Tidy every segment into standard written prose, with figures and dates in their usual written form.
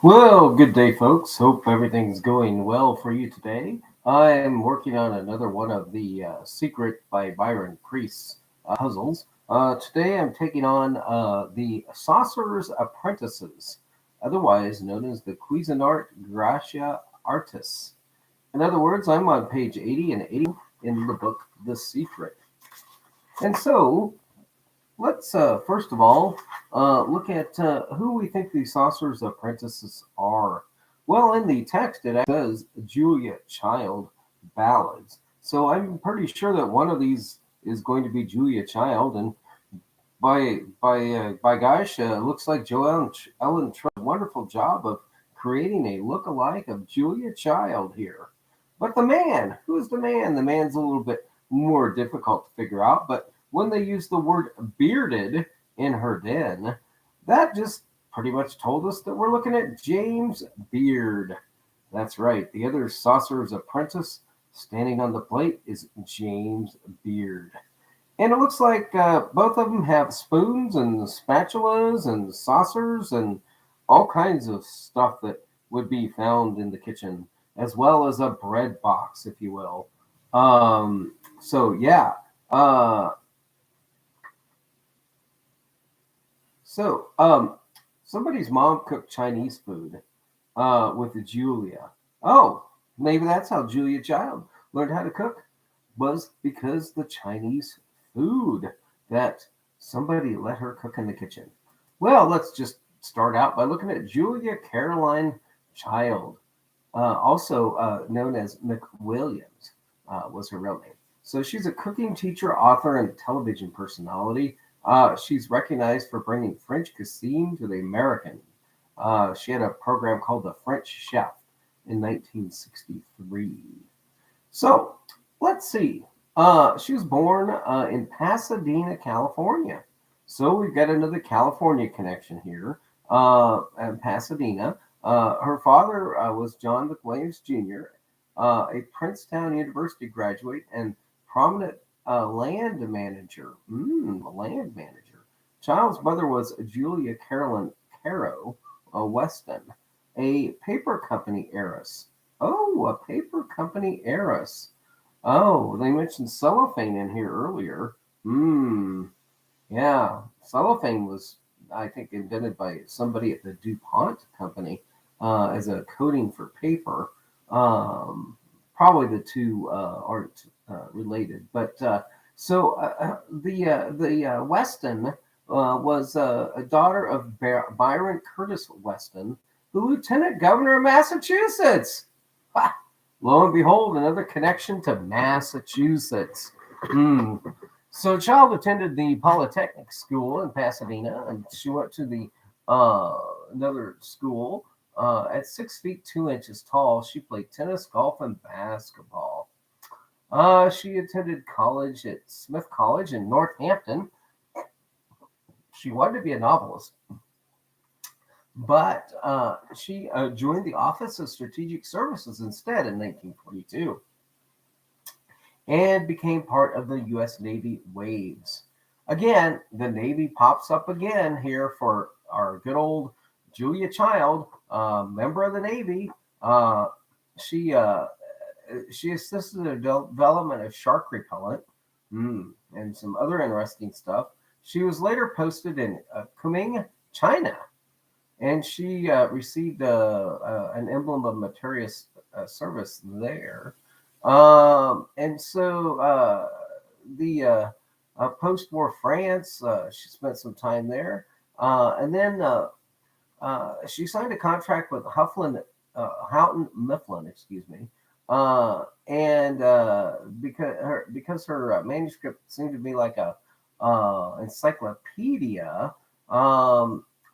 Well, good day, folks. Hope everything's going well for you today. I'm working on another one of the Secret by Byron Priest puzzles. Today I'm taking on the Sauciers Apprentices, otherwise known as the Cuisinart Gracia Artis. In other words, I'm on page 80 and 80 in the book The Secret. And so let's first of all look at who we think the Saucer's apprentices are. Well, in the text, it says Julia Child ballads. So I'm pretty sure that one of these is going to be Julia Child, and by gosh, looks like Joelle Ellen Trott did a wonderful job of creating a look-alike of Julia Child here. But the man, who's the man? The man's a little bit more difficult to figure out, but when they use the word bearded in her den, that just pretty much told us that we're looking at James Beard. That's right. The other Saucer's apprentice standing on the plate is James Beard. And it looks like both of them have spoons and spatulas and saucers and all kinds of stuff that would be found in the kitchen, as well as a bread box, if you will. So, yeah. Uh, so, somebody's mom cooked Chinese food with Julia. Oh, maybe that's how Julia Child learned how to cook, was because the Chinese food that somebody let her cook in the kitchen. Well, let's just start out by looking at Julia Caroline Child, also known as McWilliams, was her real name. So she's a cooking teacher, author, and television personality. She's recognized for bringing French cuisine to the American. She had a program called The French Chef in 1963. So let's see. She was born in Pasadena, California. So we've got another California connection here in Pasadena. Her father was John McWilliams Jr., a Princeton University graduate and prominent land manager. Land manager. Child's mother was Julia Carolyn Caro Weston, a paper company heiress. Oh, a paper company heiress. Oh, they mentioned cellophane in here earlier. Yeah, cellophane was, I think, invented by somebody at the DuPont company as a coating for paper. Probably the two aren't related, but the Weston was a daughter of Byron Curtis Weston, the Lieutenant Governor of Massachusetts. Ha! Lo and behold, another connection to Massachusetts. So, Child attended the Polytechnic School in Pasadena, and she went to the another school. At 6 feet 2 inches tall, she played tennis, golf, and basketball. She attended college at Smith College in Northampton. She wanted to be a novelist, but she joined the Office of Strategic Services instead in 1942 and became part of the U.S. Navy Waves. Again, the Navy pops up again here for our good old Julia Child, member of the Navy. She assisted in the development of shark repellent and some other interesting stuff. She was later posted in Kunming, China, and she received an emblem of meritorious service there. And so the post-war France, she spent some time there, and then she signed a contract with Houghton Mifflin, excuse me, and because her manuscript seemed to be like a encyclopedia,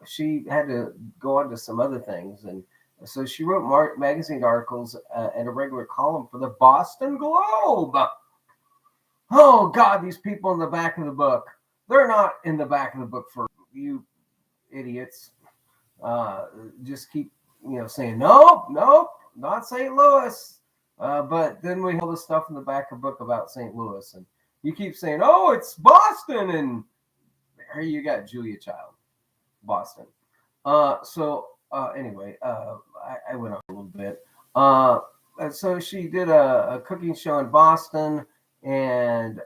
she had to go on to some other things, and so she wrote magazine articles and a regular column for the Boston Globe. Oh God, these people in the back of the book, they're not in the back of the book for you idiots. Just keep saying nope, not St. Louis. But then we have all this stuff in the back of the book about St. Louis, and you keep saying, oh, it's Boston, and here you got Julia Child, Boston. So anyway, I went on a little bit. Uh, so she did a cooking show in Boston, and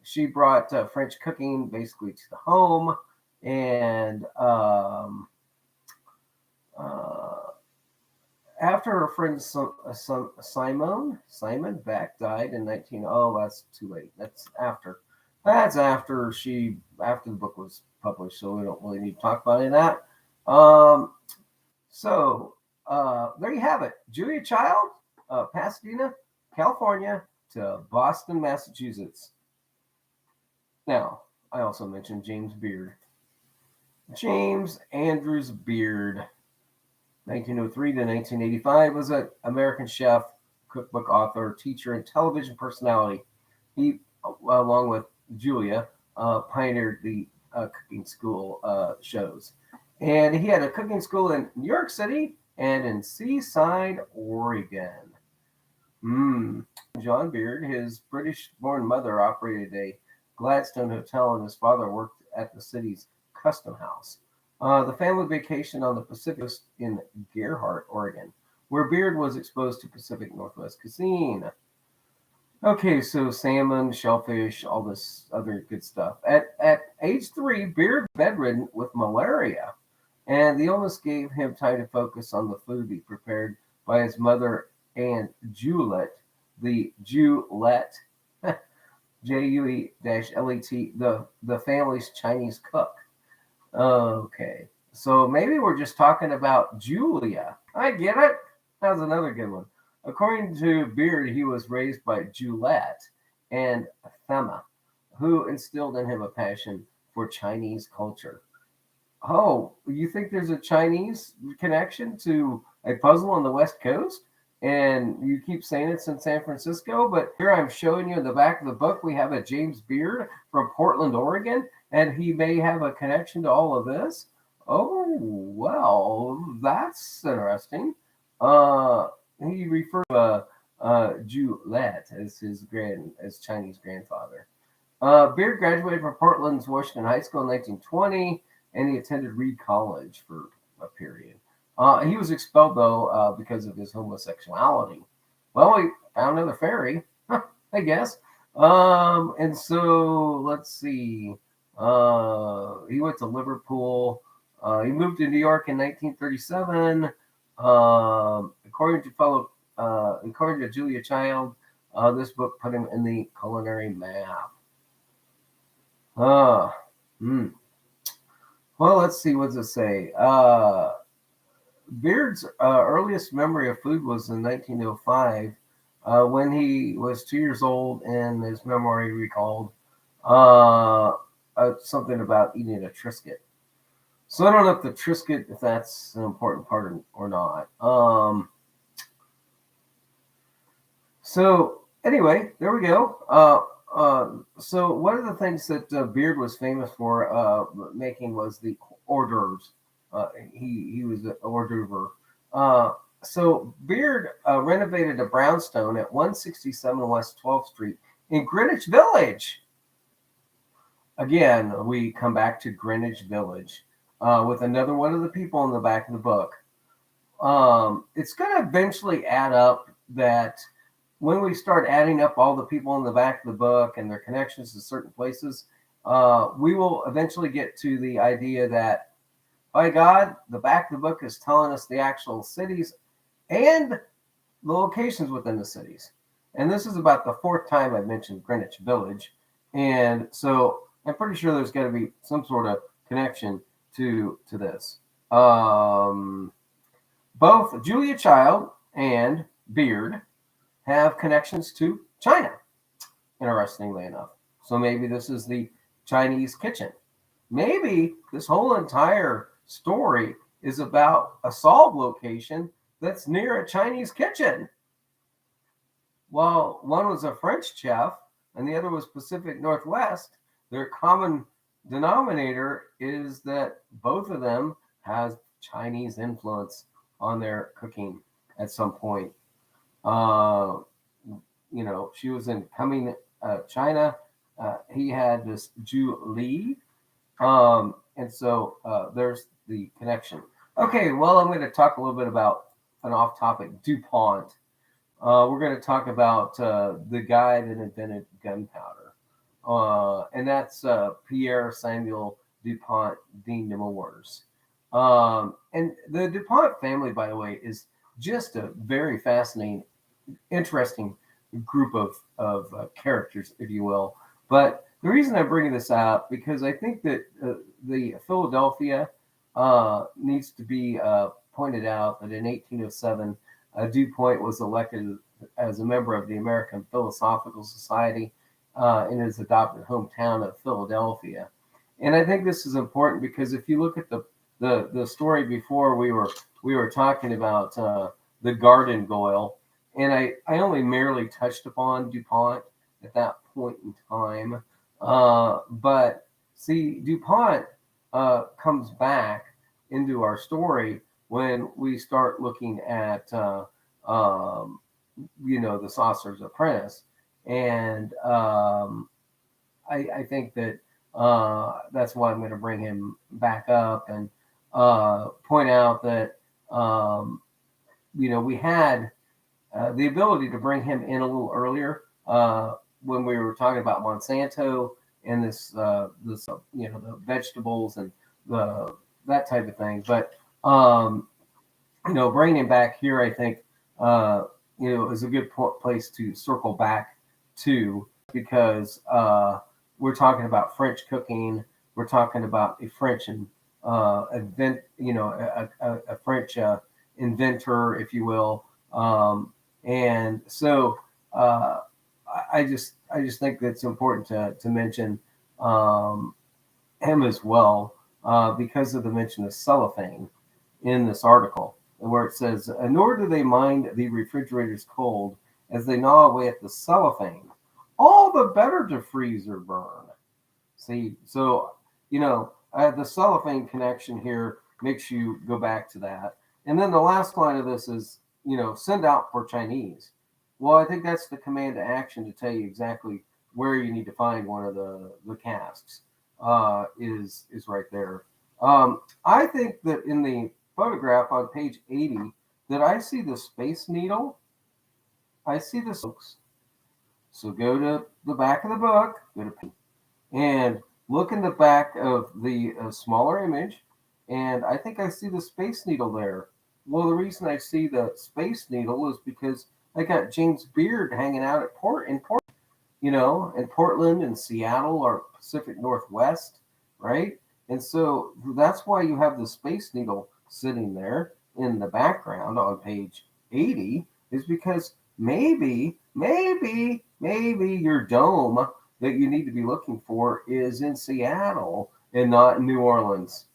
she brought French cooking basically to the home. And uh, after her friend Simon Beck died in 19, oh, that's too late. That's after the book was published, so we don't really need to talk about any of that. So there you have it. Julia Child, Pasadena, California to Boston, Massachusetts. Now, I also mentioned James Beard. James Andrews Beard, 1903 to 1985, was an American chef, cookbook author, teacher, and television personality. He, along with Julia, pioneered the cooking school shows. And he had a cooking school in New York City and in Seaside, Oregon. John Beard, his British-born mother operated a Gladstone hotel, and his father worked at the city's custom house. The family vacationed on the Pacific Coast in Gerhardt, Oregon, where Beard was exposed to Pacific Northwest cuisine. Okay, so salmon, shellfish, all this other good stuff. At age 3, Beard was bedridden with malaria, and the illness gave him time to focus on the food he prepared by his mother and Juliet, the Jewlet, Jue-Let, the family's Chinese cook. Okay, so maybe we're just talking about Julia. I get it. That's another good one. According to Beard, he was raised by Juliet and Thema, who instilled in him a passion for Chinese culture. Oh, you think there's a Chinese connection to a puzzle on the West Coast? And you keep saying it's in San Francisco, but here I'm showing you in the back of the book, we have a James Beard from Portland, Oregon, and he may have a connection to all of this. Oh, well, that's interesting. He referred to Juliet as Chinese grandfather. Beard graduated from Portland's Washington High School in 1920, and he attended Reed College for a period. He was expelled, though, because of his homosexuality. Well, he found another fairy, I guess. And so, let's see. He went to Liverpool. He moved to New York in 1937. According to Julia Child, this book put him in the culinary map. Well, let's see. What does it say? Beard's earliest memory of food was in 1905 when he was 2 years old, and his memory recalled something about eating a Triscuit. So I don't know if the Triscuit, if that's an important part or not. So anyway, there we go. So one of the things that Beard was famous for making was the hors d'oeuvres. He was an hors d'oeuvre. So Beard renovated a brownstone at 167 West 12th Street in Greenwich Village. Again, we come back to Greenwich Village with another one of the people in the back of the book. It's going to eventually add up that when we start adding up all the people in the back of the book and their connections to certain places, we will eventually get to the idea that, by God, the back of the book is telling us the actual cities and the locations within the cities. And this is about the 4th time I've mentioned Greenwich Village. And so I'm pretty sure there's got to be some sort of connection to this. Both Julia Child and Beard have connections to China, interestingly enough. So maybe this is the Chinese kitchen. Maybe this whole entire story is about a solve location that's near a Chinese kitchen. Well, one was a French chef and the other was Pacific Northwest. Their common denominator is that both of them has Chinese influence on their cooking at some point. She was in Coming China. He had this Ju Li. And so there's the connection. Okay, well, I'm going to talk a little bit about an off topic DuPont. We're going to talk about the guy that invented gunpowder, and that's Pierre Samuel DuPont de Nemours. And the DuPont family, by the way, is just a very fascinating, interesting group of characters, if you will. But the reason I'm bringing this out because I think that the Philadelphia needs to be pointed out that in 1807, DuPont was elected as a member of the American Philosophical Society in his adopted hometown of Philadelphia. And I think this is important because if you look at the story before, we were talking about the garden goyle, and I only merely touched upon DuPont at that point in time. But see, DuPont comes back into our story when we start looking at the Sauciers Apprentice, and I think that that's why I'm going to bring him back up and point out that we had the ability to bring him in a little earlier when we were talking about Monsanto and this the vegetables and the that type of thing. But bringing him back here, I think is a good place to circle back to because we're talking about French cooking. We're talking about a French and a French inventor, if you will. And so I just think that's important to mention him as well because of the mention of cellophane in this article, where it says, nor do they mind the refrigerator's cold as they gnaw away at the cellophane. All the better to freeze or burn. See, so, the cellophane connection here makes you go back to that. And then the last line of this is, send out for Chinese. Well, I think that's the command to action to tell you exactly where you need to find one of the casks is right there. I think that in the photograph on page 80 that I see the Space Needle. I see the folks. So go to the back of the book, go to and look in the back of the smaller image, and I think I see the Space Needle there. Well, the reason I see the Space Needle is because I got James Beard hanging out at in Portland and Seattle or Pacific Northwest, right? And so that's why you have the Space Needle sitting there in the background on page 80 is because maybe your dome that you need to be looking for is in Seattle and not in New Orleans.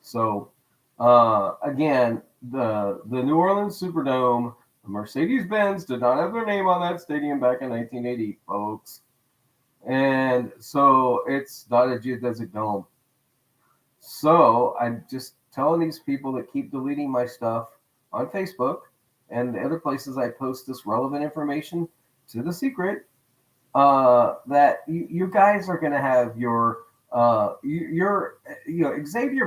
So again, the New Orleans Superdome, Mercedes-Benz did not have their name on that stadium back in 1980, folks. And so it's not a geodesic dome. So I'm just telling these people that keep deleting my stuff on Facebook and the other places I post this relevant information to the secret that you guys are going to have your Xavier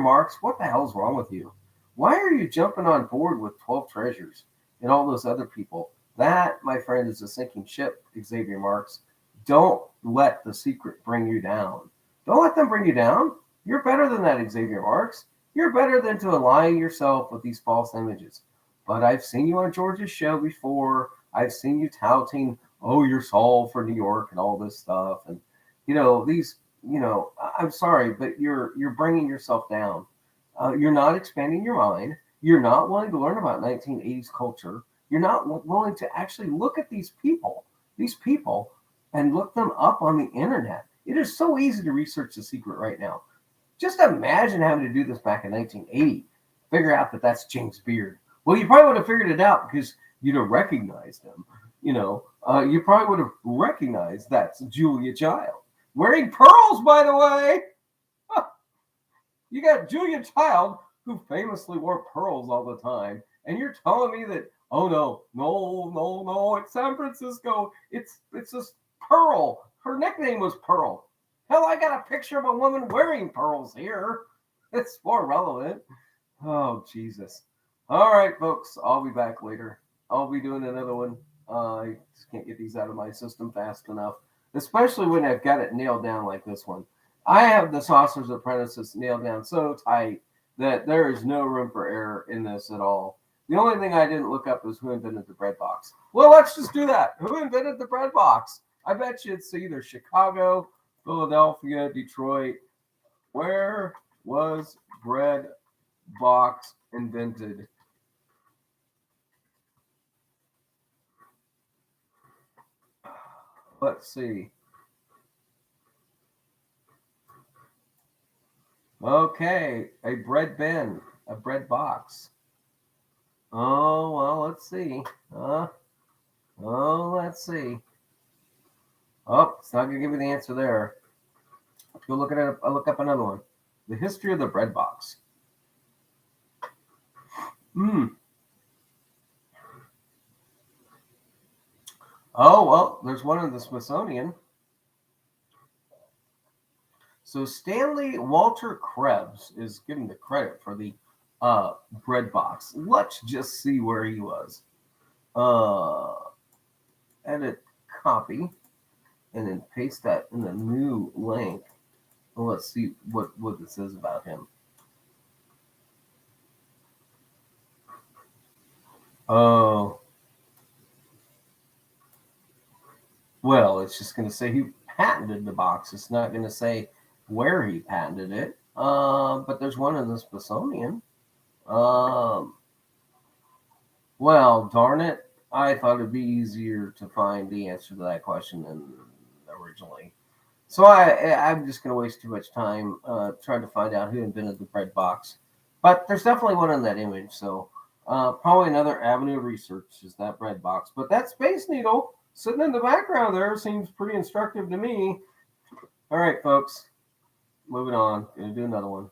Marks. What the hell's wrong with you? Why are you jumping on board with 12 Treasures and all those other people? That, my friend, is a sinking ship, Xavier Marks. Don't let the secret bring you down. Don't let them bring you down. You're better than that, Xavier Marks. You're better than to align yourself with these false images. But I've seen you on George's show before. I've seen you touting, oh, you're Saul for New York and all this stuff. And, I'm sorry, but you're bringing yourself down. You're not expanding your mind. You're not willing to learn about 1980s culture. You're not willing to actually look at these people, and look them up on the internet. It is so easy to research The Secret right now. Just imagine having to do this back in 1980. Figure out that that's James Beard. Well, you probably would have figured it out because you'd have recognized him. You probably would have recognized that's Julia Child. Wearing pearls, by the way. You got Julia Child, who famously wore pearls all the time, and you're telling me that, oh no, it's San Francisco. It's just Pearl. Her nickname was Pearl. Hell, I got a picture of a woman wearing pearls here. It's more relevant. Oh, Jesus. All right, folks. I'll be back later. I'll be doing another one. I just can't get these out of my system fast enough, especially when I've got it nailed down like this one. I have the Saucers Apprentices nailed down so tight that there is no room for error in this at all. The only thing I didn't look up is who invented the bread box. Well, let's just do that. Who invented the bread box? I bet you it's either Chicago, Philadelphia, Detroit. Where was bread box invented? Let's see. Okay, a bread bin, a bread box. Oh, well, let's see. Let's see. Oh, it's not gonna give me the answer there. Go look at it. I'll look up another one. The history of the bread box. Hmm. Oh, well, there's one in the Smithsonian. So Stanley Walter Krebs is given the credit for the bread box. Let's just see where he was. Uh, Edit, copy, and then paste that in the new link. And let's see what it says about him. Oh, well, it's just going to say who patented the box. It's not going to say where he patented it. But there's one in the Smithsonian. Um, well, darn it. I thought it'd be easier to find the answer to that question than originally. So I'm just going to waste too much time trying to find out who invented the bread box. But there's definitely one in that image. So probably another avenue of research is that bread box. But that Space Needle sitting in the background there seems pretty instructive to me. All right, folks, moving on. Going to do another one.